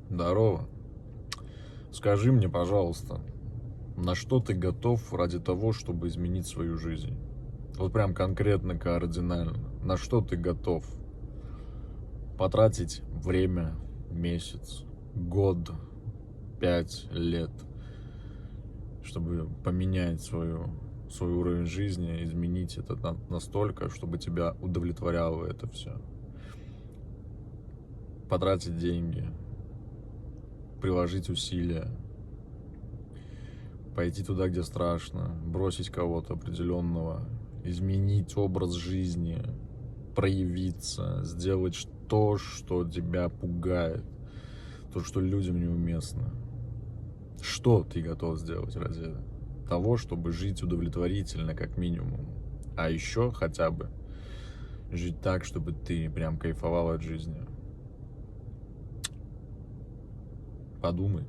Здорово. Скажи мне, пожалуйста, на что ты готов ради того, чтобы изменить свою жизнь? Вот прям конкретно, кардинально. На что ты готов потратить время, месяц, год, 5 лет, чтобы поменять свой уровень жизни, изменить это настолько, чтобы тебя удовлетворяло это все. Потратить деньги, приложить усилия, пойти туда, где страшно, бросить кого-то определенного, изменить образ жизни, проявиться, сделать то, что тебя пугает, то, что людям неуместно. Что ты готов сделать ради того, чтобы жить удовлетворительно, как минимум, а еще хотя бы жить так, чтобы ты прям кайфовал от жизни? Подумай.